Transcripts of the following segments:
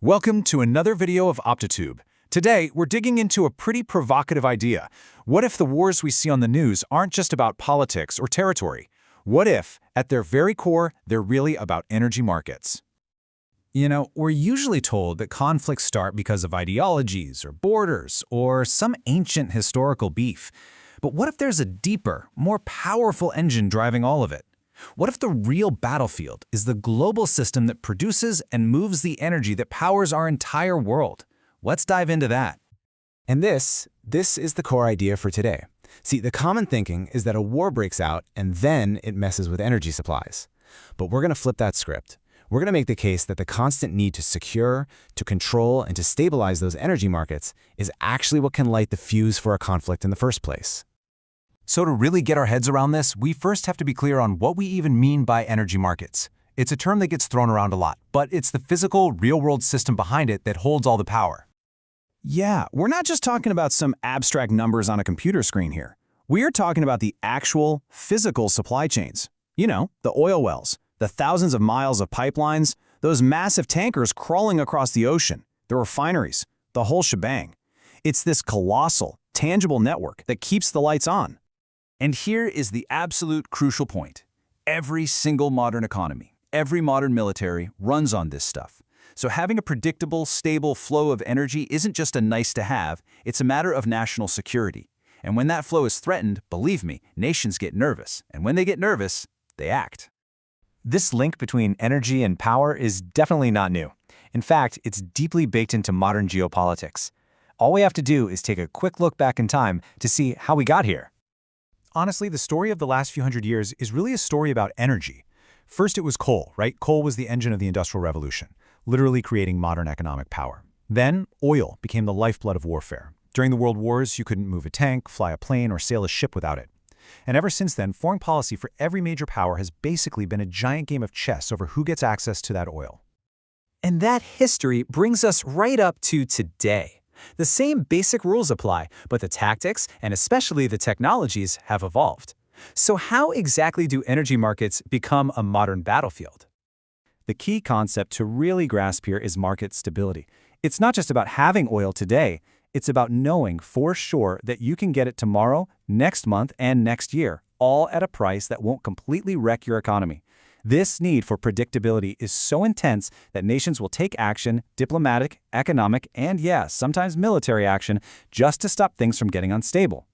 Welcome to another video of Optatube. Today, we're digging into a pretty provocative idea. What if the wars we see on the news aren't just about politics or territory? What if, at their very core, they're really about energy markets? You know, we're usually told that conflicts start because of ideologies or borders or some ancient historical beef. But what if there's a deeper, more powerful engine driving all of it? What if the real battlefield is the global system that produces and moves the energy that powers our entire world? Let's dive into that. And this is the core idea for today. See, the common thinking is that a war breaks out and then it messes with energy supplies. But we're going to flip that script. We're going to make the case that the constant need to secure, to control, and to stabilize those energy markets is actually what can light the fuse for a conflict in the first place. So to really get our heads around this, we first have to be clear on what we even mean by energy markets. It's a term that gets thrown around a lot, but it's the physical, real-world system behind it that holds all the power. Yeah, we're not just talking about some abstract numbers on a computer screen here. We're talking about the actual, physical supply chains. You know, the oil wells, the thousands of miles of pipelines, those massive tankers crawling across the ocean, the refineries, the whole shebang. It's this colossal, tangible network that keeps the lights on. And here is the absolute crucial point. Every single modern economy, every modern military runs on this stuff. So having a predictable, stable flow of energy isn't just a nice-to-have, it's a matter of national security. And when that flow is threatened, believe me, nations get nervous. And when they get nervous, they act. This link between energy and power is definitely not new. In fact, it's deeply baked into modern geopolitics. All we have to do is take a quick look back in time to see how we got here. Honestly, the story of the last few hundred years is really a story about energy. First, it was coal, right? Coal was the engine of the Industrial Revolution, literally creating modern economic power. Then, oil became the lifeblood of warfare. During the World Wars, you couldn't move a tank, fly a plane, or sail a ship without it. And ever since then, foreign policy for every major power has basically been a giant game of chess over who gets access to that oil. And that history brings us right up to today. The same basic rules apply, but the tactics, and especially the technologies, have evolved. So how exactly do energy markets become a modern battlefield? The key concept to really grasp here is market stability. It's not just about having oil today, it's about knowing for sure that you can get it tomorrow, next month, and next year, all at a price that won't completely wreck your economy. This need for predictability is so intense that nations will take action, diplomatic, economic, and sometimes military action, just to stop things from getting unstable.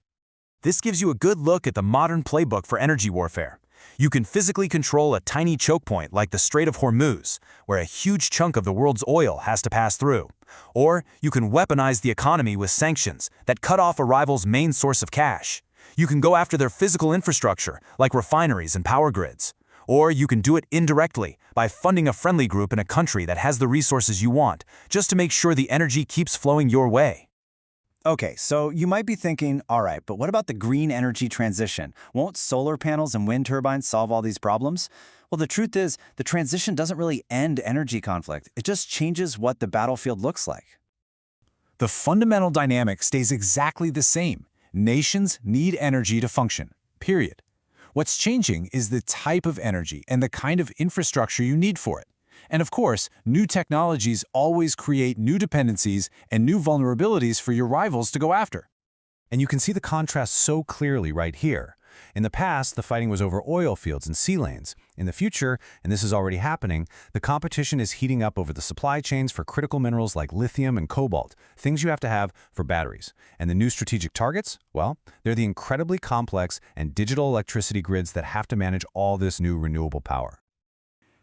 This gives you a good look at the modern playbook for energy warfare. You can physically control a tiny choke point like the Strait of Hormuz, where a huge chunk of the world's oil has to pass through. Or you can weaponize the economy with sanctions that cut off a rival's main source of cash. You can go after their physical infrastructure, like refineries and power grids. Or you can do it indirectly by funding a friendly group in a country that has the resources you want, just to make sure the energy keeps flowing your way. Okay, so you might be thinking, all right, but what about the green energy transition? Won't solar panels and wind turbines solve all these problems? Well, the truth is, the transition doesn't really end energy conflict. It just changes what the battlefield looks like. The fundamental dynamic stays exactly the same. Nations need energy to function, period. What's changing is the type of energy and the kind of infrastructure you need for it. And of course, new technologies always create new dependencies and new vulnerabilities for your rivals to go after. And you can see the contrast so clearly right here. In the past, the fighting was over oil fields and sea lanes. In the future, and this is already happening, the competition is heating up over the supply chains for critical minerals like lithium and cobalt, things you have to have for batteries. And the new strategic targets? Well, they're the incredibly complex and digital electricity grids that have to manage all this new renewable power.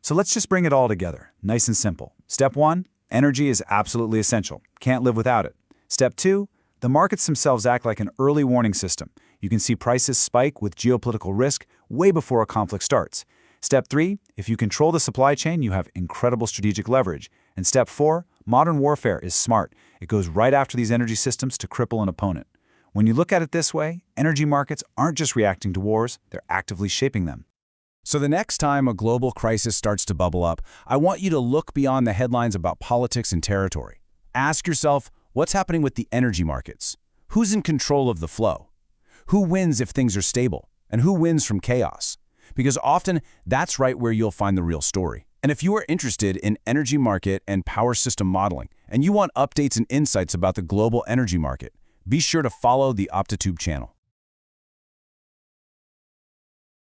So let's just bring it all together, nice and simple. Step 1, energy is absolutely essential. Can't live without it. Step 2, the markets themselves act like an early warning system. You can see prices spike with geopolitical risk way before a conflict starts. Step 3, if you control the supply chain, you have incredible strategic leverage. And Step 4, modern warfare is smart. It goes right after these energy systems to cripple an opponent. When you look at it this way, energy markets aren't just reacting to wars, they're actively shaping them. So the next time a global crisis starts to bubble up, I want you to look beyond the headlines about politics and territory. Ask yourself, what's happening with the energy markets? Who's in control of the flow? Who wins if things are stable? And who wins from chaos? Because often, that's right where you'll find the real story. And if you are interested in energy market and power system modeling, and you want updates and insights about the global energy market, be sure to follow the Optatube channel.